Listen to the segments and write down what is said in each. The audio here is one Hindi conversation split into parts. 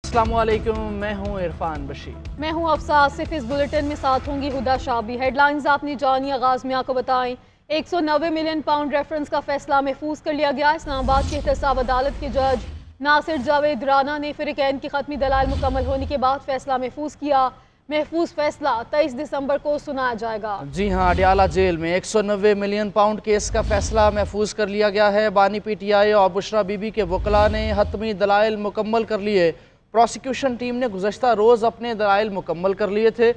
अस्सलामुअलैकुम, मैं हूं इरफान बशीर। मैं हूं अफसा आसिफ। इस बुलेटिन में साथ होंगी हुदा शाबी। हेडलाइंस आपने जानी, आगाज में आपको बताएं। 190 मिलियन पाउंड रेफरेंस का फैसला महफूज कर लिया गया। इस्लामाबाद की एहतसाब अदालत के जज नासिर जावेद राना ने फ़रीक़ैन की ख़त्मी दलाइल मुकम्मल होने के बाद फैसला महफूज किया। महफूज फैसला 23 दिसंबर को सुनाया जाएगा। जी हाँ, अडियाला जेल में 190 मिलियन पाउंड केस का फैसला महफूज कर लिया गया है। बानी PTI और बुशरा बीबी के वकला ने हतमी दलाइल मुकम्मल कर लिए। प्रोसिक्यूशन टीम ने गुज़श्ता रोज़ अपने दलाइल मुकम्मल कर लिए थे।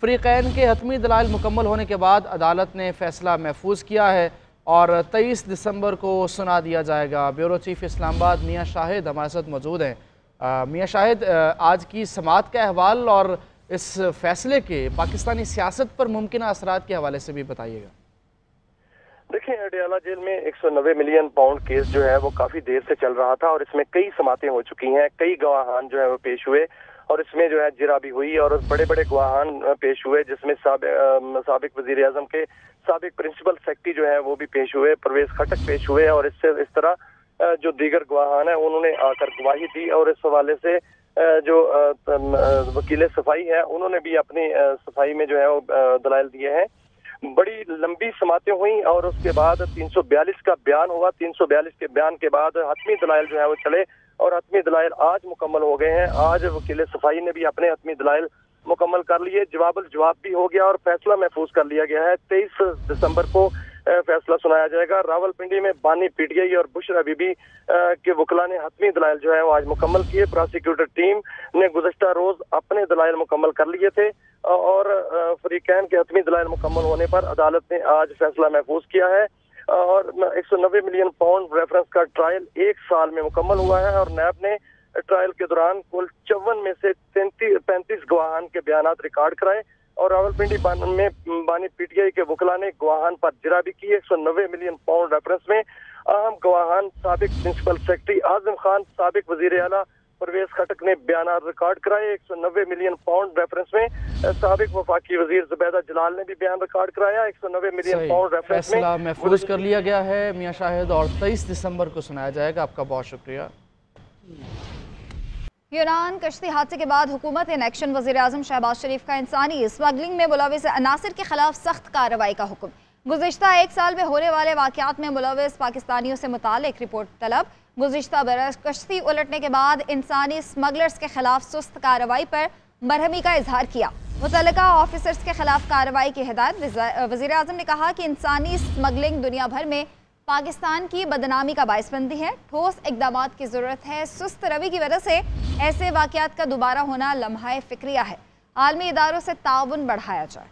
फ़रीक़ैन के हतमी दलाइल मुकम्मल होने के बाद अदालत ने फ़ैसला महफूज किया है और 23 दिसंबर को सुना दिया जाएगा। ब्यूरो चीफ इस्लामाबाद मियाँ शाहिद हमारे साथ मौजूद हैं। मियाँ शाहिद, आज की समाअत का अहवाल और इस फैसले के पाकिस्तानी सियासत पर मुमकिन असरात के हवाले से भी बताइएगा। देखिए, अडियाला जेल में 190 मिलियन पाउंड केस जो है वो काफी देर से चल रहा था और इसमें कई समातें हो चुकी हैं, कई गवाहान जो है वो पेश हुए और इसमें जो है जिरा भी हुई और बड़े बड़े गवाहान पेश हुए, जिसमें साबिक वजीर आजम के साबिक प्रिंसिपल सेक्रेटरी जो है वो भी पेश हुए, परवेज खटक पेश हुए और इससे इस तरह जो दीगर गवाहान है उन्होंने आकर गवाही दी और इस हवाले से जो वकील सफाई है उन्होंने भी अपनी सफाई में जो है वो दलाइल दिए हैं। बड़ी लंबी समातें हुई और उसके बाद 342 का बयान हुआ। 342 के बयान के बाद हतमी दलाइल जो है वो चले और हतमी दलाइल आज मुकम्मल हो गए हैं। आज वकील सफाई ने भी अपने हतमी दलाइल मुकम्मल कर लिए, जवाब भी हो गया और फैसला महफूज कर लिया गया है। 23 दिसंबर को फैसला सुनाया जाएगा। रावलपिंडी में बानी PTI और बुशरा बीबी के वकला ने हतमी दलाइल जो है वो आज मुकम्मल किए। प्रोसिक्यूटर टीम ने गुज़श्ता रोज अपने दलाइल मुकम्मल कर लिए थे और फ़रीक़ैन के हतमी दलाइल मुकम्मल होने पर अदालत ने आज फैसला महफूज किया है और 190 मिलियन पाउंड रेफरेंस का ट्रायल 1 साल में मुकम्मल हुआ है और नैब ने ट्रायल के दौरान कुल 54 में से 35 गवाहान के बयान रिकॉर्ड कराए और रावलपिंडी में बानी PTI के वकला ने गवाहान पर जिरा भी की। 190 मिलियन पाउंड रेफरेंस में अहम गवाहान साबिक प्रिंसिपल सेक्रेटरी आजम खान, साबिक वजीर आला परवेज खटक ने बयान रिकॉर्ड कराए। 190 मिलियन पाउंड रेफरेंस में साबिक वफाकी वजीर जुबैदा जलाल ने भी बयान रिकॉर्ड कराया। 190 मिलियन पाउंड रेफरेंस में फैसला महफूज कर लिया गया है मियाँ शाहिद और 23 दिसंबर को सुनाया जाएगा। आपका बहुत शुक्रिया। यूनान कश्ती हादसे के बाद हुकूमत इन एक्शन। वज़ीर आज़म शहबाज शरीफ का इंसानी स्मगलिंग में मुलविस अनासिर के खिलाफ सख्त कार्रवाई का हुक्म। गुज़िश्ता 1 साल में होने वाले वाक़यात में मुलविस पाकिस्तानियों से मुतालिक रिपोर्ट तलब। गुज़िश्ता बरस कश्ती उलटने के बाद इंसानी स्मगलर्स के खिलाफ सुस्त कार्रवाई पर बरहमी का इजहार किया। मुतल्लिका ऑफिसर्स के खिलाफ कार्रवाई की हिदायत। वज़ीर आज़म ने कहा कि इंसानी स्मगलिंग दुनिया भर में पाकिस्तान की बदनामी का बाइस बनती है। ठोस इक़दामात की ज़रूरत है। सुस्त रवि की वजह से ऐसे वाक़यात का दोबारा होना लम्हा फ़िक्रिया है। आलमी इदारों से ताउन बढ़ाया जाए।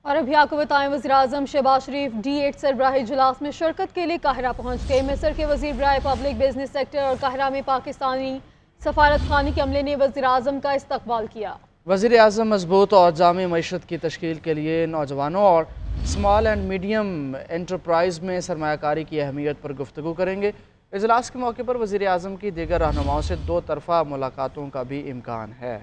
और अभी आपको बताएं, वज़ीर आज़म शहबाज शरीफ D8 सरबराह इजलास में शिरकत के लिए काहिरा पहुँच गए। मिस्र के वज़ीर बराए पब्लिक बिजनेस सेक्टर और काहिरा में पाकिस्तानी सफारत खाने के अमले ने वज़ीर आज़म का इस्तकबाल किया। वज़ीर आज़म मजबूत और जामे मईशत की तश्कील के लिए नौजवानों और स्मॉल एंड मीडियम एंटरप्राइज़ में सरमायाकारी की अहमियत पर गुफ्तगू करेंगे। इजलास के मौके पर वज़ीर आज़म की दीगर रहनुमाओं से 2 तरफ़ा मुलाकातों का भी इम्कान है।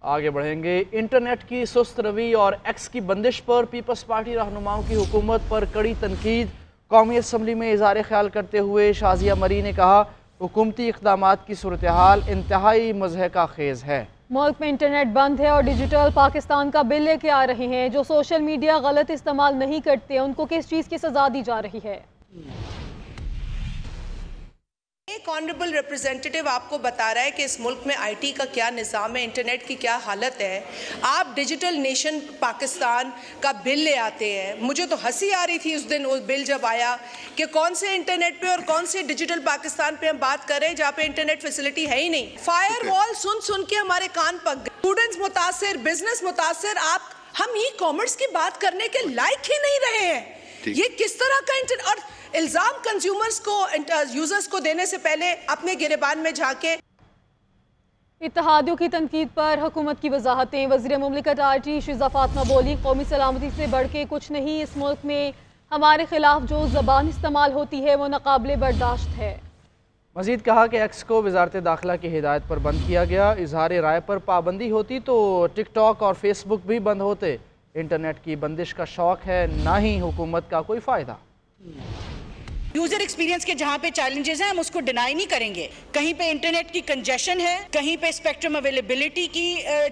आगे बढ़ेंगे। इंटरनेट की सुस्त रवि और एक्स की बंदिश पर पीपल्स पार्टी रहनुमाओं की हुकूमत पर कड़ी तनकीद। कौमी असम्बली में इज़हार ख्याल करते हुए शाजिया मरी ने कहा, हुकूमती इक़दामात की सूरत हाल इंतहाई मुज़हका खेज़ है। मुल्क में इंटरनेट बंद है और डिजिटल पाकिस्तान का बिल लेके आ रहे हैं। जो सोशल मीडिया गलत इस्तेमाल नहीं करते उनको किस चीज़ की सजा दी जा रही है? एक ऑनरेबल रिप्रेजेंटेटिव आपको बता रहा है कि इस मुल्क में IT का क्या निज़ाम है, इंटरनेट की क्या हालत है। आप डिजिटल नेशन पाकिस्तान का बिल ले आते हैं। मुझे तो हंसी आ रही थी उस दिन वो बिल जब आया कि कौन से इंटरनेट पे और कौन से डिजिटल पाकिस्तान पे हम बात कर रहे हैं जहाँ पे इंटरनेट फैसिलिटी है ही नहीं। फायर वॉल सुन सुन के हमारे कान पक गए। स्टूडेंट्स मुतासिर, बिजनेस मुतासिर। हम ई-कॉमर्स की बात करने के लायक ही नहीं रहे हैं। ये किस तरह का इंटरनेट और इल्जाम कंज्यूमर्स को, यूजर्स को देने से पहले अपने गिरेबान में झांके। इत्तेहादियों की तनकीद पर हुकूमत की वजाहतें। वज़ीर मुमलिकत RT शिज़ा फातिमा बोली, कौमी सलामती से बढ़ के कुछ नहीं। इस मुल्क में हमारे खिलाफ जो ज़बान इस्तेमाल होती है वो नाकाबिले बर्दाश्त है। मज़ीद कहा कि एक्स को वजारत दाखिला की हिदायत पर बंद किया गया। इजहार राय पर पाबंदी होती तो टिकटॉक और फेसबुक भी बंद होते। इंटरनेट की बंदिश का शौक है, ना ही हुकूमत का कोई फ़ायदा। यूजर एक्सपीरियंस के जहां पे चैलेंजेस हैं हम उसको डिनाई नहीं करेंगे। कहीं पे इंटरनेट की कंजेशन है, कहीं पे स्पेक्ट्रम अवेलेबिलिटी की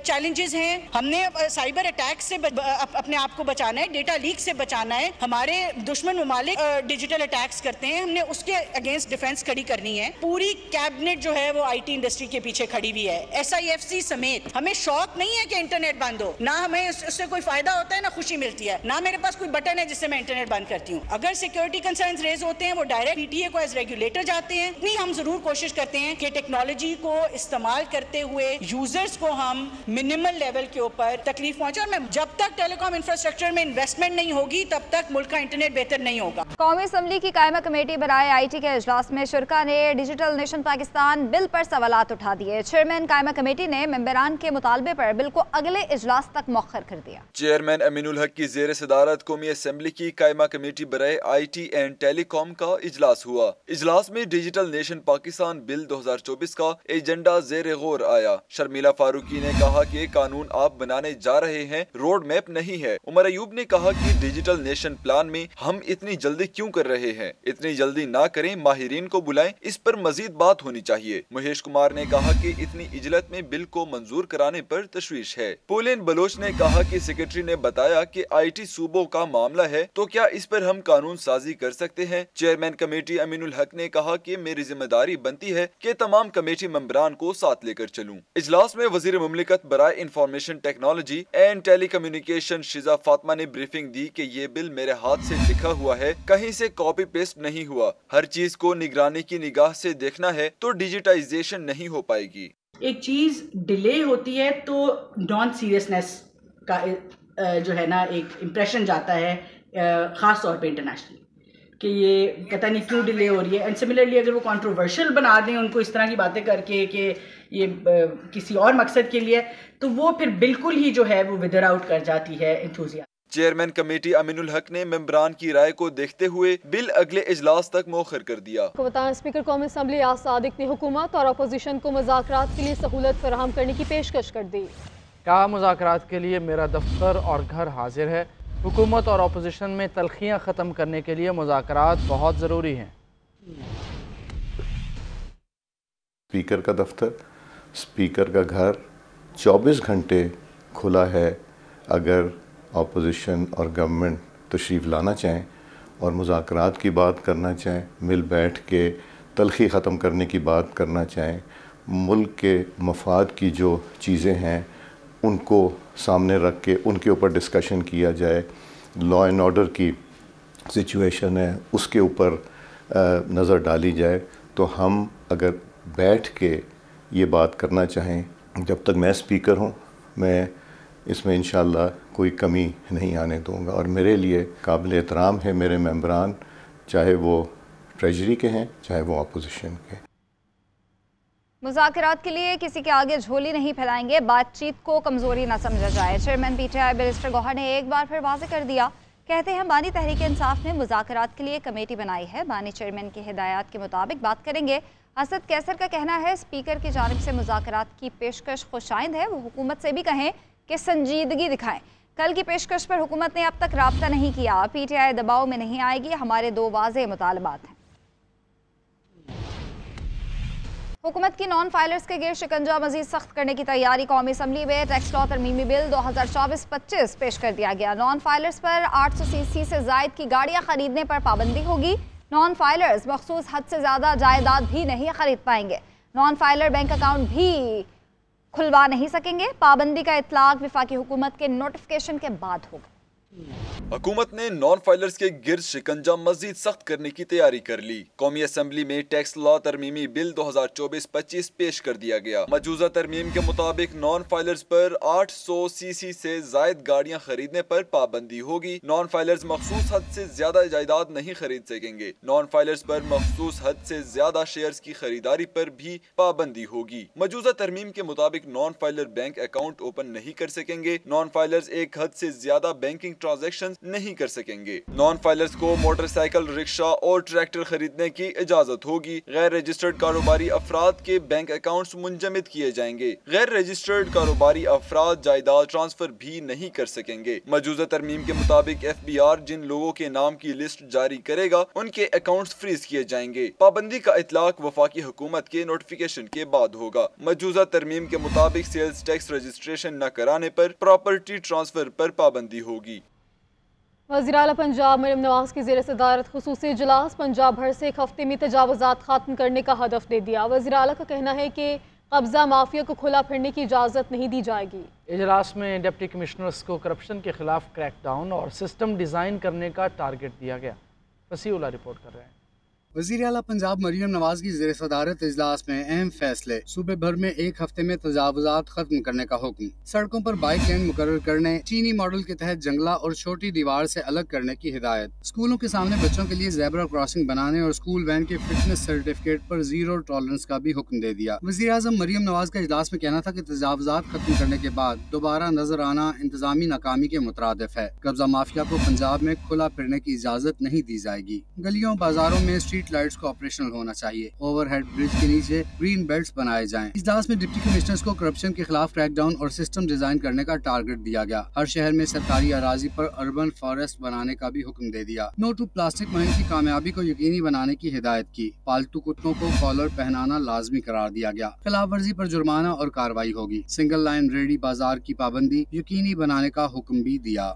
चैलेंजेस हैं। हमने साइबर अटैक से अपने आप को बचाना है, डेटा लीक से बचाना है। हमारे दुश्मन ममालिक डिजिटल अटैक्स करते हैं, हमने उसके अगेंस्ट डिफेंस खड़ी करनी है। पूरी कैबिनेट जो है वो आईटी इंडस्ट्री के पीछे खड़ी हुई है, SIFC समेत। हमें शौक नहीं है कि इंटरनेट बंद हो, ना हमें उससे कोई फायदा होता है ना खुशी मिलती है, ना मेरे पास कोई बटन है जिससे मैं इंटरनेट बंद करती हूँ। अगर सिक्योरिटी कंसर्न्स रेज होते हैं वो डायरेक्ट PTA को एज रेगुलेटर जाते हैं। इतनी हम जरूर कोशिश करते हैं कि टेक्नोलॉजी को इस्तेमाल करते हुए यूजर्स को हम मिनिमल लेवल के ऊपर तकलीफ पहुंचे। और जब तक टेलीकॉम इंफ्रास्ट्रक्चर में इन्वेस्टमेंट नहीं होगी तब तक मुल्क का इंटरनेट बेहतर नहीं होगा। कौमी असम्बली की कायमा कमेटी बराए IT के इजलास में शुरा ने डिजिटल नेशन पाकिस्तान बिल पर सवालात उठा दिए। चेयरमैन कायमा कमेटी ने मेंबरान के मुतालबे पर बिल को अगले इजलास तक मौखर कर दिया। चेयरमैन अमीनुल हक की जेर सदारत कौमी असम्बली की कायमा कमेटी बराए IT एंड टेलीकॉम का इजलास हुआ। इजलास में डिजिटल नेशन पाकिस्तान बिल 2024 का एजेंडा जेर गौर आया। शर्मिला फारूकी ने कहा कि कानून आप बनाने जा रहे हैं, रोड मैप नहीं है। उमर अयूब ने कहा कि डिजिटल नेशन प्लान में हम इतनी जल्दी क्यों कर रहे हैं, इतनी जल्दी ना करें, माहिरीन को बुलाएं, इस पर मजीद बात होनी चाहिए। महेश कुमार ने कहा कि इतनी इजलत में बिल को मंजूर कराने पर तशवीश है। पोलेन बलोच ने कहा कि सेक्रेटरी ने बताया कि IT सूबों का मामला है, तो क्या इस पर हम कानून साजी कर सकते हैं। चेयरमैन कमेटी अमीनुल हक ने कहा कि मेरी जिम्मेदारी बनती है कि तमाम कमेटी मेंबरान को साथ लेकर चलूं। इजलास में वजीर मुमलिकत बराए information technology and telecommunication शिजा Fatima ने ब्रीफिंग दी कि ये बिल मेरे हाथ से लिखा हुआ है, कहीं से कॉपी पेस्ट नहीं हुआ। हर चीज को निगरानी की निगाह से देखना है तो डिजिटाइजेशन नहीं हो पाएगी। एक चीज डिले होती है तो नॉन सीरियसनेस का जो है ना एक इम्प्रेशन जाता है, खास तौर पे इंटरनेशनल, कि ये पता नहीं क्यों डिले हो रही है। एंड सिमिलरली अगर वो कंट्रोवर्शियल बना दें उनको इस तरह की बातें करके कि ये किसी और मकसद के लिए, तो वो फिर बिल्कुल ही जो है वो विदर आउट कर जाती है एंथुसियाज्म। चेयरमैन कमेटी अमीनुल हक ने मेंबरान की राय को देखते हुए बिल अगले इजलास तक मौखर कर दिया। स्पीकर कौमी असम्बली याद सादिक ने हुकूमत और अपोजिशन को मुज़ाकरात के लिए सहूलत फराहम करने की पेशकश कर दी। कहा, मुज़ाकरात के लिए मेरा दफ्तर और घर हाजिर है। हुकूमत और अपोजिशन में तलखियाँ ख़त्म करने के लिए मुज़ाकरात बहुत ज़रूरी हैं। स्पीकर का दफ्तर, स्पीकर का घर 24 घंटे खुला है। अगर अपोजिशन और गवर्नमेंट तशरीफ़ लाना चाहें और मुज़ाकरात की बात करना चाहें, मिल बैठ के तलखी ख़त्म करने की बात करना चाहें, मुल्क के मफाद की जो चीज़ें हैं उनको सामने रख के उनके ऊपर डिस्कशन किया जाए, लॉ एंड ऑर्डर की सिचुएशन है उसके ऊपर नज़र डाली जाए, तो हम अगर बैठ के ये बात करना चाहें, जब तक मैं स्पीकर हूँ मैं इसमें इंशाअल्लाह कोई कमी नहीं आने दूँगा। और मेरे लिए काबिल एहतराम है मेरे मेंबरान, चाहे वो ट्रेजरी के हैं चाहे वो अपोजिशन के। मुज़ाकरात के लिए किसी के आगे झोली नहीं फैलाएंगे, बातचीत को कमज़ोरी न समझा जाए। चेयरमैन PTI बैरिस्टर गौहर ने एक बार फिर वाज़ेह कर दिया। कहते हैं बानी तहरीक इंसाफ ने मुज़ाकरात के लिए कमेटी बनाई है, बानी चेयरमैन की हिदायत के मुताबिक बात करेंगे। असद कैसर का कहना है स्पीकर की जानिब से मुज़ाकरात की पेशकश खुशाइंद है, वो हुकूमत से भी कहें कि संजीदगी दिखाएं। कल की पेशकश पर हुकूमत ने अब तक राब्ता नहीं किया। PTI दबाव में नहीं आएगी, हमारे 2 वाज़ेह मुतालबात हैं। हुकूमत की नॉन फाइलर्स के गिर शिकंजा मजीद सख्त करने की तैयारी। कौमी असम्बली में टैक्स लॉ तरमीमी बिल 2024-25 पेश कर दिया गया। नॉन फाइलर्स पर 800 cc से जायद की गाड़ियां खरीदने पर पाबंदी होगी। नॉन फाइलर्स मखसूस हद से ज़्यादा जायदाद भी नहीं खरीद पाएंगे। नॉन फाइलर बैंक अकाउंट भी खुलवा नहीं सकेंगे। पाबंदी का इतलाक वफाकी हुकूमत के नोटिफिकेशन के बाद होगा। हुकूमत ने नॉन फाइलर्स के गिर्द शिकंजा मजीद सख्त करने की तैयारी कर ली। कौमी असम्बली में टैक्स लॉ तरमीमी बिल 2024-25 पेश कर दिया गया। मौजूदा तरमीम के मुताबिक नॉन फाइलर्स पर 800 cc से जायद गाड़ियां खरीदने पर पाबंदी होगी। नॉन फाइलर्स मखसूस हद से ज्यादा जायदाद नहीं खरीद सकेंगे। नॉन फाइलर्स पर मखसूस हद से ज्यादा शेयर्स की खरीदारी पर भी पाबंदी होगी। मौजूदा तरमीम के मुताबिक non filer bank account open नहीं कर सकेंगे। नॉन फाइलर्स एक हद से ज्यादा बैंकिंग ट्रांजैक्शन नहीं कर सकेंगे। नॉन फाइलर्स को मोटरसाइकिल, रिक्शा और ट्रैक्टर खरीदने की इजाजत होगी। गैर रजिस्टर्ड कारोबारी अफराद के बैंक अकाउंट्स मुंजमद किए जाएंगे। गैर रजिस्टर्ड कारोबारी अफराद जायदाद ट्रांसफर भी नहीं कर सकेंगे। मौजूदा तरमीम के मुताबिक FBR जिन लोगों के नाम की लिस्ट जारी करेगा उनके अकाउंट्स फ्रीज किए जाएंगे। पाबंदी का इतलाक वफाकी हुकूमत के नोटिफिकेशन के बाद होगा। मौजूदा तरमीम के मुताबिक सेल्स टैक्स रजिस्ट्रेशन न कराने पर प्रॉपर्टी ट्रांसफर पर पाबंदी होगी। वज़ीर आला पंजाब मरियम नवाज की ज़ेर सदारत खुसूसी इजलास पंजाब भर से एक हफ्ते में तजावुज़ात खत्म करने का हदफ दे दिया। वज़ीर आला का कहना है कि कब्जा माफिया को खुला फिरने की इजाज़त नहीं दी जाएगी। इजलास में डिप्टी कमिश्नर्स को करप्शन के खिलाफ क्रैकडाउन और सिस्टम डिज़ाइन करने का टारगेट दिया गया। वसीउल्लाह रिपोर्ट कर रहे हैं। वज़ीर आला पंजाब मरियम नवाज की ज़ेर सदारत इजलास में अहम फैसले। सूबे भर में एक हफ्ते में तजावुज़ात खत्म करने का हुक्म। सड़कों पर बाइक लेन मुकर्रर करने, चीनी मॉडल के तहत जंगला और छोटी दीवार से अलग करने की हिदायत। स्कूलों के सामने बच्चों के लिए ज़ेब्रा क्रॉसिंग बनाने और स्कूल वैन के फिटनेस सर्टिफिकेट पर जीरो टॉलरेंस का भी हुक्म दे दिया। वज़ीर आज़म मरियम नवाज का इजलास में कहना था कि तजावुज़ात खत्म करने के बाद दोबारा नजर आना इंतजामी नाकामी के मुतरादिफ है। कब्जा माफिया को पंजाब में खुला फिरने की इजाजत नहीं दी जाएगी। गलियों बाजारों में स्ट्रीट लाइट्स को ऑपरेशनल होना चाहिए। ओवरहेड ब्रिज के नीचे ग्रीन बेल्ट्स बनाए जाएं। इजलास में डिप्टी कमिश्नर्स को करप्शन के खिलाफ क्रैकडाउन और सिस्टम डिजाइन करने का टारगेट दिया गया। हर शहर में सरकारी अराजी पर अर्बन फॉरेस्ट बनाने का भी हुक्म दे दिया। नो टू प्लास्टिक मुहिम की कामयाबी को यकीनी बनाने की हिदायत की। पालतू कुत्तों को कॉलर पहनाना लाजमी करार दिया गया। खिलाफ वर्जी पर जुर्माना और कार्रवाई होगी। सिंगल लाइन रेडी बाजार की पाबंदी यकीनी बनाने का हुक्म भी दिया।